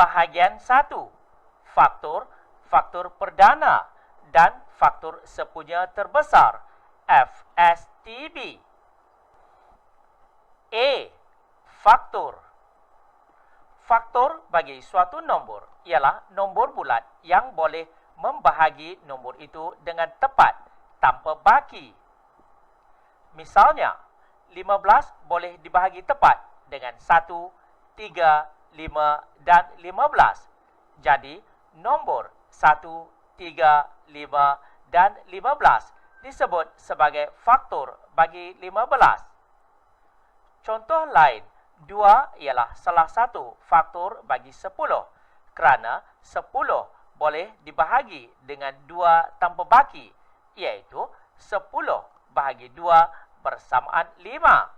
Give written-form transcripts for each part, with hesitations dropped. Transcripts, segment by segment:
bahagian 1, faktor perdana dan faktor sepunya terbesar, FSTB. A. Faktor bagi suatu nombor ialah nombor bulat yang boleh membahagi nombor itu dengan tepat tanpa baki. Misalnya, 15 boleh dibahagi tepat dengan 1, 3, 5 dan 15. Jadi, nombor 1, 3, 5 dan 15 disebut sebagai faktor bagi 15. Contoh lain, 2 ialah salah satu faktor bagi 10 kerana 10 boleh dibahagi dengan 2 tanpa baki, iaitu 10 bahagi 2 bersamaan 5.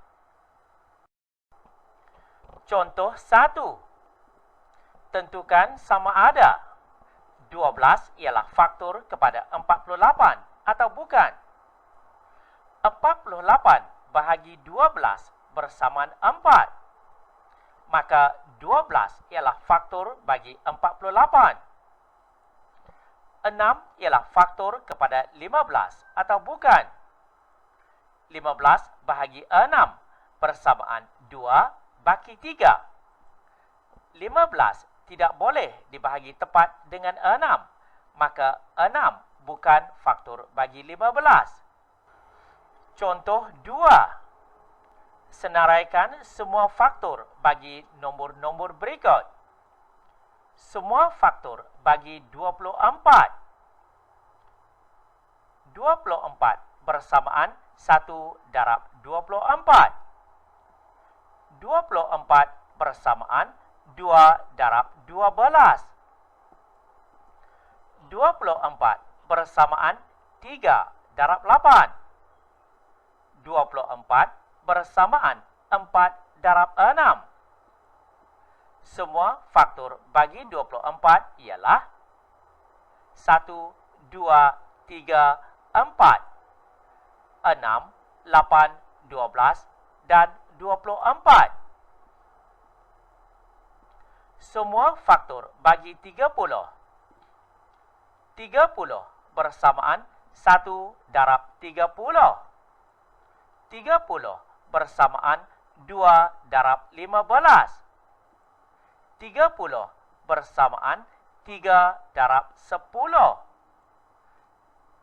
Contoh 1. Tentukan sama ada 12 ialah faktor kepada 48 atau bukan. 48 bahagi 12 bersamaan 4. Maka 12 ialah faktor bagi 48. 6 ialah faktor kepada 15 atau bukan. 15 bahagi 6 bersamaan 2 baki 3. 15 tidak boleh dibahagi tepat dengan 6. Maka 6 bukan faktor bagi 15. Contoh 2. Senaraikan semua faktor bagi nombor-nombor berikut. Semua faktor bagi 24. 24 bersamaan 1 darab 24. 24 bersamaan 2 darab 12. 24 bersamaan 3 darab 8. 24 bersamaan 4 darab 6. Semua faktor bagi 24 ialah 1, 2, 3, 4, 6, 8, 12 dan 24. Semua faktor bagi 30. 30 bersamaan 1 darab 30. 30 bersamaan 2 darab 15. 30 bersamaan 3 darab 10.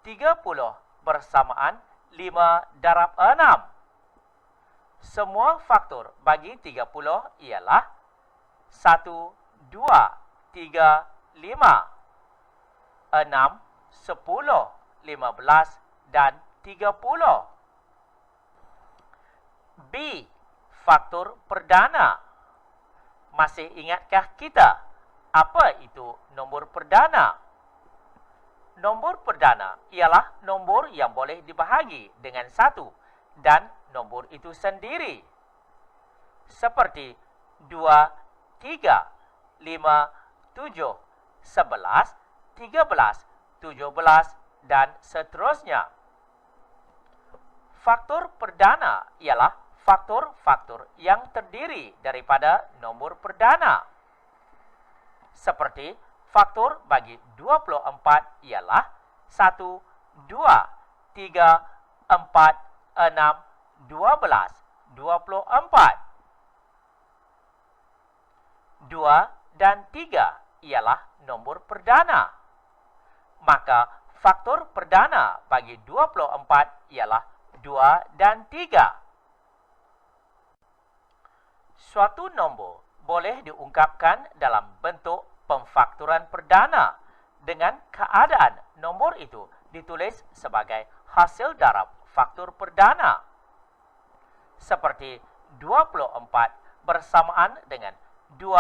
30 bersamaan 5 darab 6. Semua faktor bagi 30 ialah 1, 2, 3, 5, 6, 10, 15 dan 30. B. Faktor perdana. Masih ingatkah kita apa itu nombor perdana? Nombor perdana ialah nombor yang boleh dibahagi dengan 1 dan nombor itu sendiri. Seperti 2, 3, 5, 7, 11, 13, 17 dan seterusnya. Faktor perdana ialah faktor-faktor yang terdiri daripada nombor perdana. Seperti faktor bagi 24 ialah 1, 2, 3, 4, 6, 12, 24. 2 dan 3 ialah nombor perdana. Maka faktor perdana bagi 24 ialah 2 dan 3. Suatu nombor boleh diungkapkan dalam bentuk pemfaktoran perdana dengan keadaan nombor itu ditulis sebagai hasil darab faktor perdana. Seperti 24 bersamaan dengan 2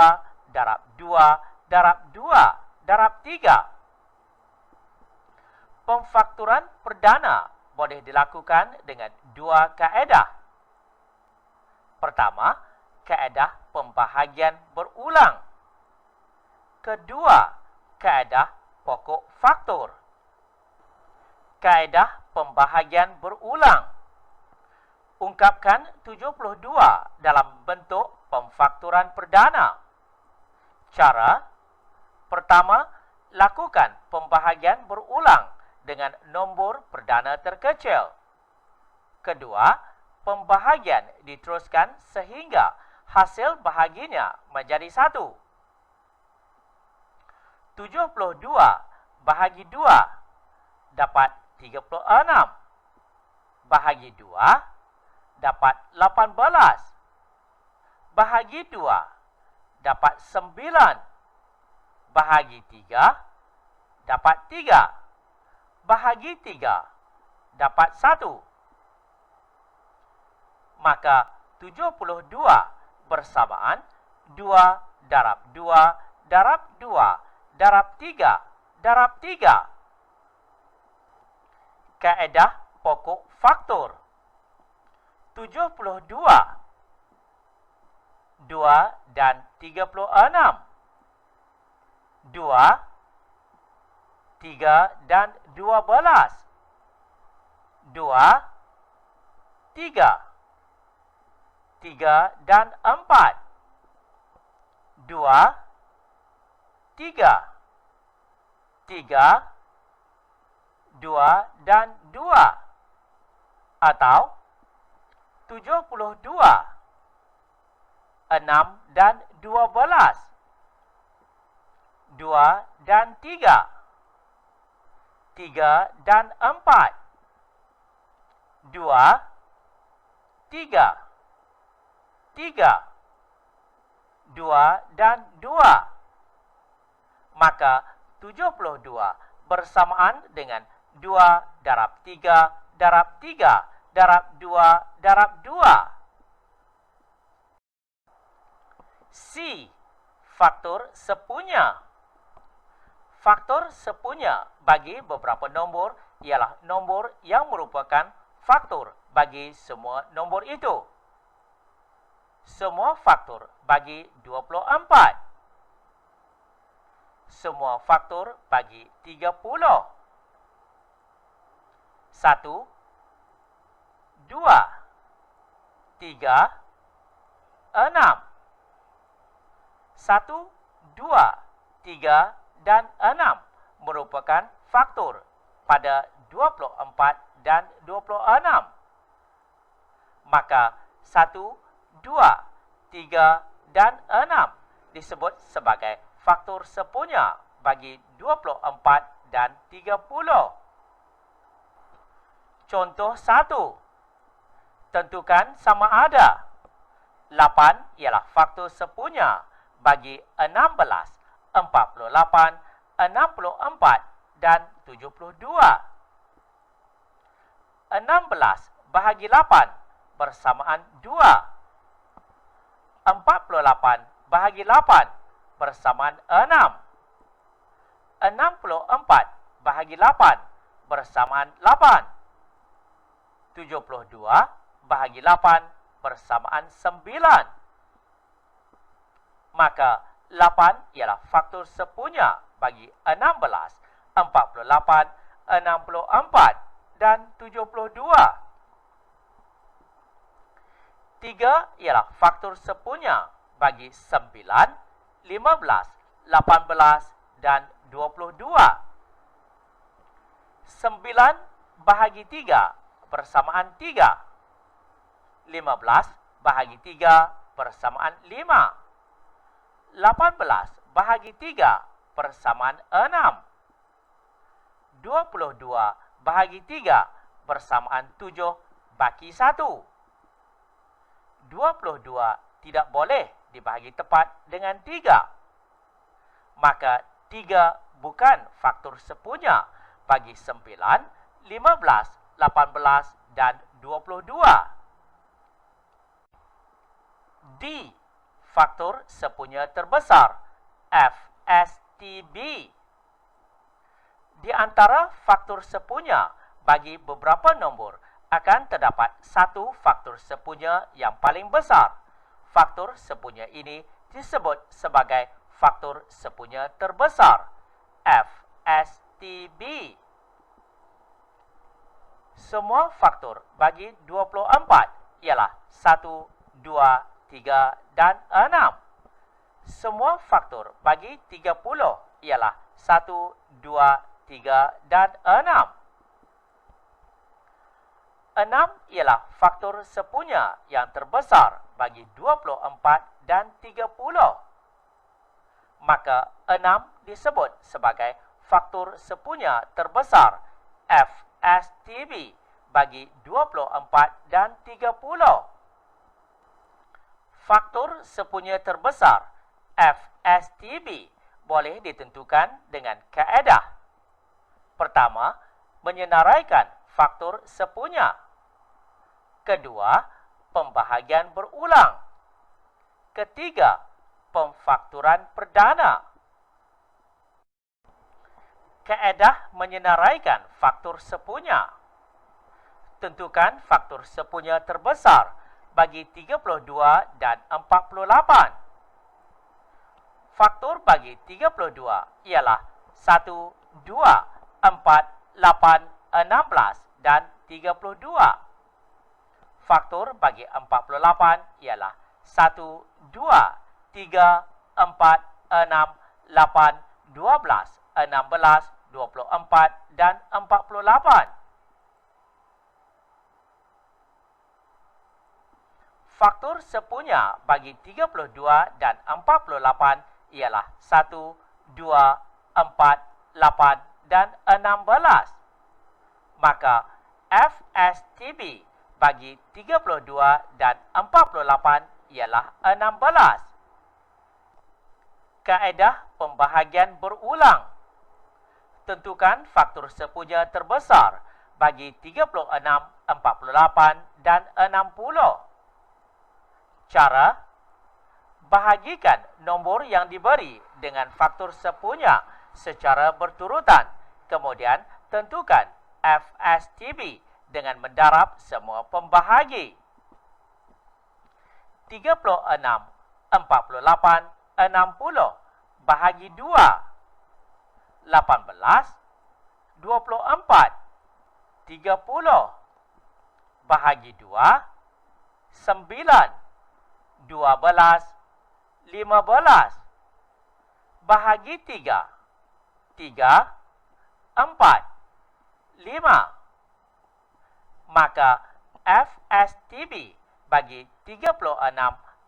darab 2 darab 2 darab 3. Pemfaktoran perdana boleh dilakukan dengan 2 kaedah. Pertama, kaedah pembahagian berulang. Kedua, kaedah pokok faktor. Kaedah pembahagian berulang. Ungkapkan 72 dalam bentuk pemfaktoran perdana. Cara Pertama, lakukan pembahagian berulang dengan nombor perdana terkecil. Kedua, pembahagian diteruskan sehingga hasil bahaginya menjadi 1. 72 bahagi 2 dapat 36. Bahagi 2 dapat 18. Bahagi 2 dapat 9. Bahagi 3 dapat 3. Bahagi 3 dapat 1. Maka 72 bersamaan 2 darab 2 darab 2 darab 3 darab 3. Kaedah pokok faktor. 72, 2 dan 36. 2, 3 dan 12. 2, 3. 3 dan 4. 2, 3. 3, 2 dan 2. Atau 72, 6 dan 12. 2 dan 3. 3 dan 4. 2, 3. 3, 2 dan 2. Maka 72 bersamaan dengan 2 darab 3 darab 3 darab 2 darab 2. C. Faktor sepunya. Faktor sepunya bagi beberapa nombor ialah nombor yang merupakan faktor bagi semua nombor itu. Semua faktor bagi 24. Semua faktor bagi 30. 1, 2, 3, 6. 1, 2, 3 dan 6 merupakan faktor pada 24 dan 26. Maka 1, 2, 3 dan 6 disebut sebagai faktor sepunya bagi 24 dan 30. Contoh 1. Tentukan sama ada 8 ialah faktor sepunya bagi 16, 48, 64 dan 72. 16 bahagi 8 bersamaan 2. 48 bahagi 8 bersamaan 6. 64 bahagi 8 bersamaan 8. 72 bahagi 8 bersamaan 9. Maka 8 ialah faktor sepunya bagi 16, 48, 64 dan 72. 3 ialah faktor sepunya bagi 9, 15, 18 dan 22. 9 bahagi 3 bersamaan 3. 15 bahagi 3 bersamaan 5. 18 bahagi 3 bersamaan 6. 22 bahagi 3 bersamaan 7 bagi 1. 22 tidak boleh dibahagi tepat dengan 3. Maka 3 bukan faktor sepunya bagi 9, 15, 18 dan 22. D. Faktor sepunya terbesar FSTB. Di antara faktor sepunya bagi beberapa nombor akan terdapat satu faktor sepunya yang paling besar. Faktor sepunya ini disebut sebagai faktor sepunya terbesar FSTB. Semua faktor bagi 24 ialah 1, 2, 3 dan 6. Semua faktor bagi 30 ialah 1, 2, 3 dan 6. 6 ialah faktor sepunya yang terbesar bagi 24 dan 30. Maka 6 disebut sebagai faktor sepunya terbesar FSTB bagi 24 dan 30. Faktor sepunya terbesar FSTB boleh ditentukan dengan kaedah. Pertama, menyenaraikan faktor sepunya. Kedua, pembahagian berulang. Ketiga, pemfakturan perdana. Kaedah menyenaraikan faktor sepunya. Tentukan faktor sepunya terbesar bagi 32 dan 48. Faktor bagi 32 ialah 1, 2, 4, 8, 16 dan 32. Faktor bagi 48 ialah 1, 2, 3, 4, 6, 8, 12, 16, 24 dan 48. Faktor sepunya bagi 32 dan 48 ialah 1, 2, 4, 8 dan 16. Maka FSTB bagi 32 dan 48 ialah 16. Kaedah pembahagian berulang. Tentukan faktor sepunya terbesar bagi 36, 48 dan 60. Cara: bahagikan nombor yang diberi dengan faktor sepunya secara berturutan. Kemudian tentukan FSTB dengan mendarab semua pembahagi. 36, 48, 60 bahagi 2. 18, 24, 30 bahagi 2. 9, 12, 15 bahagi 3. 3, 4, 5. Maka FSTB bagi 36,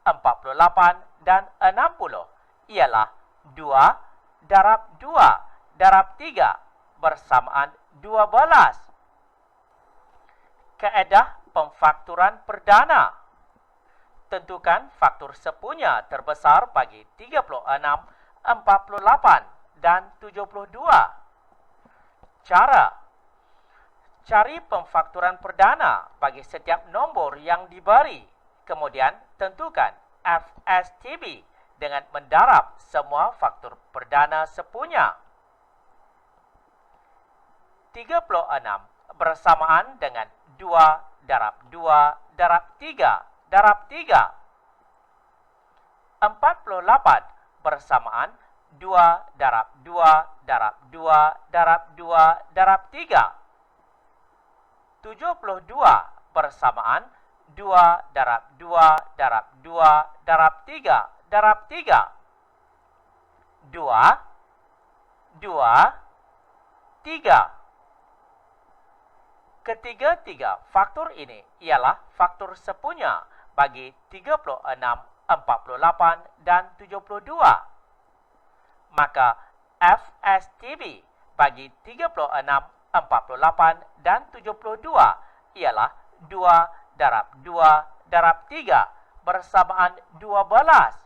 48 dan 60 ialah 2 darab 2 darab 3 bersamaan 12. Kaedah pemfakturan perdana. Tentukan faktor sepunya terbesar bagi 36, 48 dan 72. Cara: cari pemfakturan perdana bagi setiap nombor yang diberi. Kemudian tentukan FSTB dengan mendarab semua faktor perdana sepunya. 36 bersamaan dengan 2 darab 2 darab 3 darab 3. 48 bersamaan 2 darab 2 darab 2 darab 2 darab 3. 72 bersamaan 2 darab 2 darab 2 darab 3 darab 3. 2, 2, 3. Ketiga-tiga faktor ini ialah faktor sepunya bagi 36, 48 dan 72. Maka FSTB bagi 36, 48 dan 72 ialah 2 darab 2 darab 3 bersamaan 12.